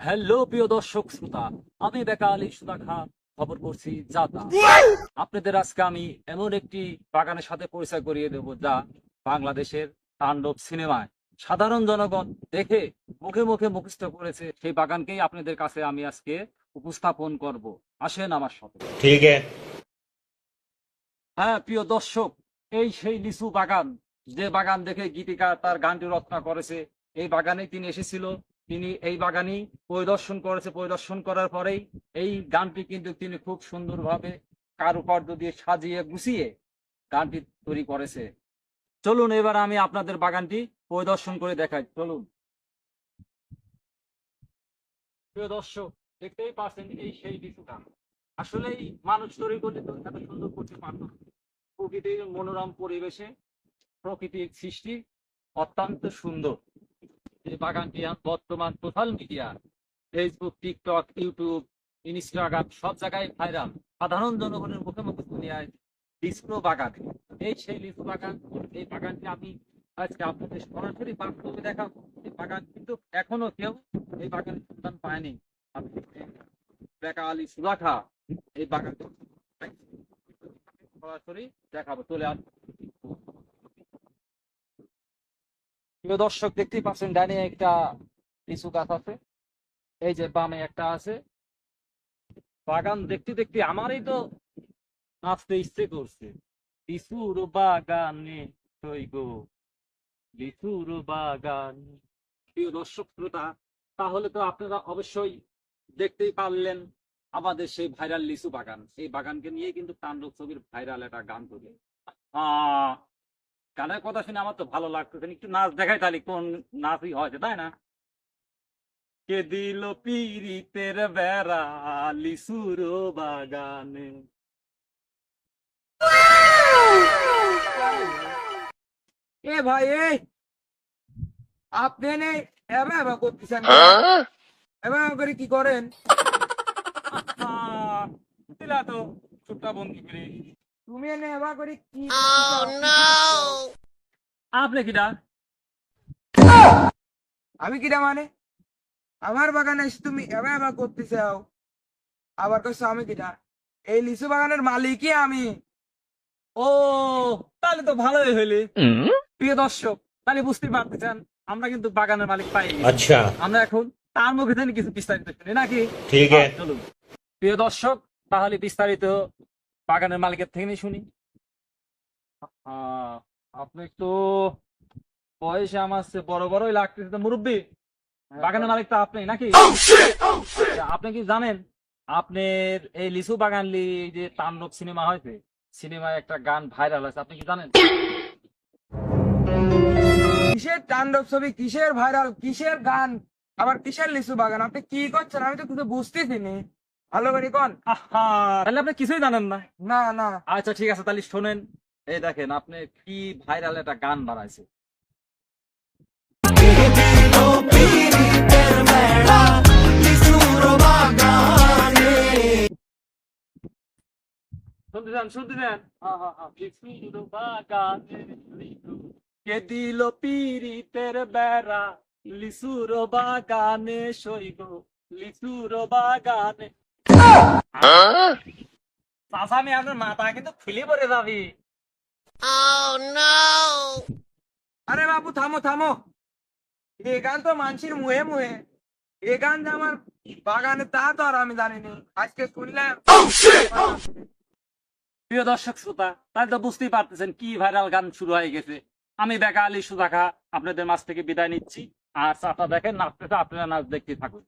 Hello প্রিয় দর্শক শ্রোতা, আমি বেকা আলী সুদাখা খবর করছি যাতা। আপনাদের আজকে আমি এমন একটি বাগানের সাথে পরিচয় করিয়ে দেব যা বাংলাদেশের তাণ্ডব সিনেমায় সাধারণ জনগণ দেখে মুখে মুখে মুখস্থ করেছে। সেই বাগানকেই আপনাদের কাছে আমি আজকে উপস্থাপন করব। আসেন আমার সাথে। ঠিক আছে। হ্যাঁ প্রিয় দর্শক, এই সেই লিচু বাগান, যে বাগান দেখে গীতিকার তার গানটি রচনা করেছে। এই বাগানে তিনি এসেছিল, তিনি এই বাগানই পরিদর্শন করেছে। পরিদর্শন করার পরেই এই গানটি কিন্তু তিনি খুব সুন্দরভাবে কারুকার্য দিয়ে সাজিয়ে গুছিয়ে গানটি তৈরি করেছে। চলুন এবার আমি আপনাদের বাগানটি পরিদর্শন করে দেখাই, চলুন। প্রিয় দর্শক, দেখতেই পাচ্ছেন এই সেই লিচু গান। আসলেই মানুষ তৈরি করলে তো এত সুন্দর করতে পারতো না। প্রকৃতির মনোরম পরিবেশে প্রকৃতির সৃষ্টি অত্যন্ত সুন্দর। এই বাগানটি বর্তমান social media, Facebook, TikTok, YouTube, Instagram সব জায়গায় ভাইরাল। সাধারণ জনগণের মুখে মুখে দুনিয়ায় লিচু বাগান, এই সেই লিচু বাগান। এই বাগানটি আমি আজকে আপনাদের সরাসরি বাস্তবে দেখাবো। এই বাগান কিন্তু এখনো কেউ এই বাগানের সন্ধান পায়নি। আমি বেকা আলী সুদাখা এই বাগানটি সরাসরি দেখাবো, চলে আসুন। প্রিয় দর্শক, দেখতেই পাচ্ছেন ডানে একটা লিচু গাছ আছে, এই যে বামে একটা আছে। বাগান দেখতে দেখতে আমারই তো নাচতে ইচ্ছে করছে। লিচুর বাগানে সই গো, লিচুর বাগান। প্রিয় দর্শক শ্রোতা, তাহলে তো আপনারা অবশ্যই দেখতেই পারলেন আমাদের সেই ভাইরাল লিচু বাগান। এই বাগানকে নিয়ে কিন্তু তাণ্ডব ছবির ভাইরাল একটা গান তৈরি। গানের কথা শুনে আমার তো ভালো লাগতেছে, একটু নাচ দেখাই তাহলে কোন নাচই হয়েছে, তাই না? কে দিল পীড়িতের বেড়া লিচুর বাগানে। এ ভাই আপনি এবার এবার করতেছেন এবার করে কি করেন? দিলা তো ছোট্টা বন্ধু করে। তুমি এনে এবার করে কি আপনি কিটা? আমি কিটা মানে আমার বাগানে এসে তুমি এবার এবার করতে চাও, আবার কইছো আমি কিটা? এই লিচু বাগানের মালিকই আমি। ও, তাহলে তো ভালোই হইলে। প্রিয় দর্শক, তাহলে বুঝতে পারতেছেন আমরা কিন্তু বাগানের মালিক পাইনি। আচ্ছা, আমরা এখন তার মুখে থেকে কিছু বিস্তারিত শুনি নাকি? ঠিক আছে। চলুন প্রিয় দর্শক, তাহলে বিস্তারিত বাগানের মালিকের থেকে শুনি। আপনি একটু বয়সে আমার চেয়ে বড় বড়ই লাগতেছে তো মুরব্বী। বাগানের মালিক তো আপনি নাকি? আচ্ছা, আপনি কি জানেন আপনার এই লিচু বাগান যে তাণ্ডব সিনেমা হয়েছে, সিনেমায় একটা গান ভাইরাল হয়েছে, আপনি কি জানেন? কিসের তাণ্ডব ছবি, কিসের ভাইরাল, কিসের গান, আবার কিসের লিচু বাগান? আপনি কি করছেন আমি তো কিছু বুঝতেছি নি। ভালো করে কোন। তাহলে আপনি কিছুই জানেন না? না না। আচ্ছা ঠিক আছে, তাহলে শোনেন। এই দেখেন আপনি কি ভাইরাল একটা গান বানাইছে। শুনতে চান? লিচুর বাগানে কে দিল পীড়িতের বেড়া লিচুর বাগানে সইব, লিচুর বাগানে। চাচা, আমি আপনার মাথা কিন্তু খুলে পড়ে যাবি। আরে বাবু থামো থামো, এ গান তো মানসির মুহে মুহে। এ গান যে আমার বাগানে তা তো আর আমি জানিনি, আজকে শুনলাম। প্রিয় দর্শক শ্রোতা, তাই তো বুঝতেই পারতেছেন কি ভাইরাল গান শুরু হয়ে গেছে। আমি বেকা আলী সুদাখা আপনাদের মাঝ থেকে বিদায় নিচ্ছি। আর চাচা দেখেন নাচতেছে, আপনারা নাচ দেখতে থাকুন।